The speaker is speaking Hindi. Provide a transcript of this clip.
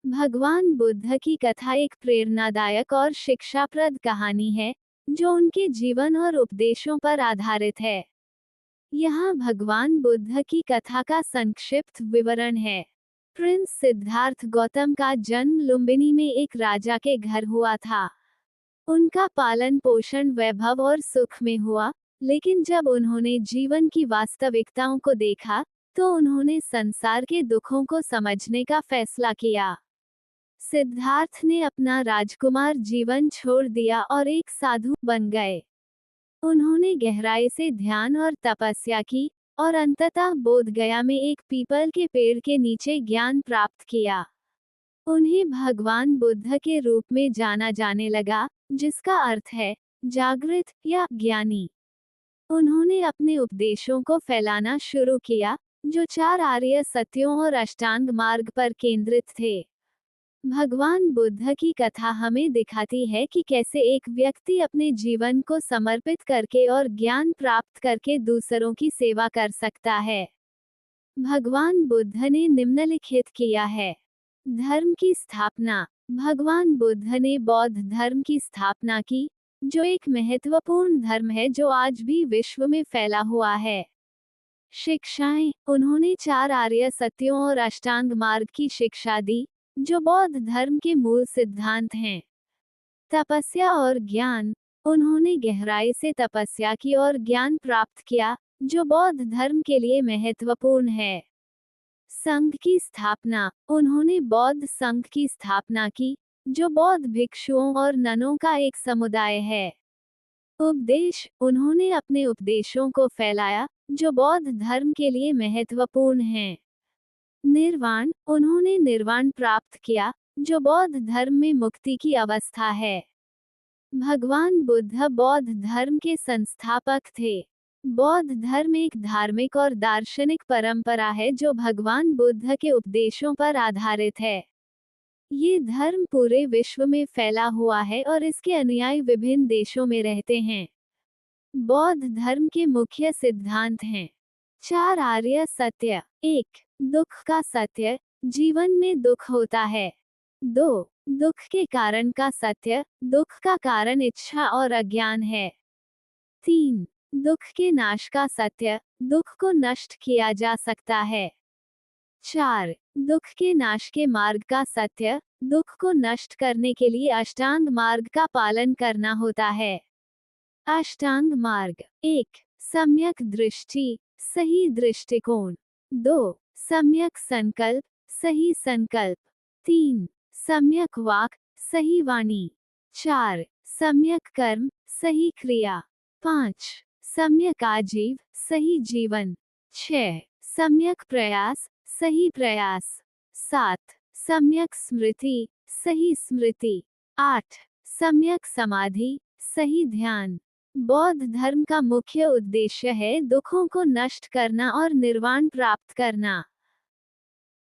भगवान बुद्ध की कथा एक प्रेरणादायक और शिक्षाप्रद कहानी है जो उनके जीवन और उपदेशों पर आधारित है। यहाँ भगवान बुद्ध की कथा का संक्षिप्त विवरण है। प्रिंस सिद्धार्थ गौतम का जन्म लुम्बिनी में एक राजा के घर हुआ था। उनका पालन पोषण वैभव और सुख में हुआ, लेकिन जब उन्होंने जीवन की वास्तविकताओं को देखा तो उन्होंने संसार के दुखों को समझने का फैसला किया। सिद्धार्थ ने अपना राजकुमार जीवन छोड़ दिया और एक साधु बन गए। उन्होंने गहराई से ध्यान और तपस्या की और अंततः बोधगया में एक पीपल के पेड़ के नीचे ज्ञान प्राप्त किया। उन्हें भगवान बुद्ध के रूप में जाना जाने लगा, जिसका अर्थ है जागृत या ज्ञानी। उन्होंने अपने उपदेशों को फैलाना शुरू किया, जो 4 आर्य सत्यों और अष्टांग मार्ग पर केंद्रित थे। भगवान बुद्ध की कथा हमें दिखाती है कि कैसे एक व्यक्ति अपने जीवन को समर्पित करके और ज्ञान प्राप्त करके दूसरों की सेवा कर सकता है। भगवान बुद्ध ने निम्नलिखित किया है। धर्म की स्थापना। भगवान बुद्ध ने बौद्ध धर्म की स्थापना की, जो एक महत्वपूर्ण धर्म है जो आज भी विश्व में फैला हुआ है। शिक्षाएं। उन्होंने 4 आर्य सत्यों और अष्टांग मार्ग की शिक्षा दी, जो बौद्ध धर्म के मूल सिद्धांत हैं। तपस्या और ज्ञान। उन्होंने गहराई से तपस्या की और ज्ञान प्राप्त किया, जो बौद्ध धर्म के लिए महत्वपूर्ण है। संघ की स्थापना। उन्होंने बौद्ध संघ की स्थापना की, जो बौद्ध भिक्षुओं और ननों का एक समुदाय है। उपदेश। उन्होंने अपने उपदेशों को फैलाया, जो बौद्ध धर्म के लिए महत्वपूर्ण हैं। निर्वाण। उन्होंने निर्वाण प्राप्त किया, जो बौद्ध धर्म में मुक्ति की अवस्था है। भगवान बुद्ध बौद्ध धर्म के संस्थापक थे। बौद्ध धर्म एक धार्मिक और दार्शनिक परंपरा है जो भगवान बुद्ध के उपदेशों पर आधारित है। ये धर्म पूरे विश्व में फैला हुआ है और इसके अनुयायी विभिन्न देशों में रहते हैं। बौद्ध धर्म के मुख्य सिद्धांत हैं। 4 आर्य सत्य। 1. दुख का सत्य, जीवन में दुख होता है। 2. दुख के कारण का सत्य, दुख का कारण इच्छा और अज्ञान है। 3. दुख के नाश का सत्य, दुख को नष्ट किया जा सकता है। 4. दुख के नाश के मार्ग का सत्य, दुख को नष्ट करने के लिए अष्टांग मार्ग का पालन करना होता है। अष्टांग मार्ग। 1. सम्यक दृष्टि, सही दृष्टिकोण। 2. सम्यक संकल्प, सही संकल्प। 3. सम्यक वाक, सही वाणी। 4. सम्यक कर्म, सही क्रिया। 5. सम्यक आजीव, सही जीवन। 6. सम्यक प्रयास, सही प्रयास। 7. सम्यक स्मृति, सही स्मृति। 8. सम्यक समाधि, सही ध्यान। बौद्ध धर्म का मुख्य उद्देश्य है दुखों को नष्ट करना और निर्वाण प्राप्त करना।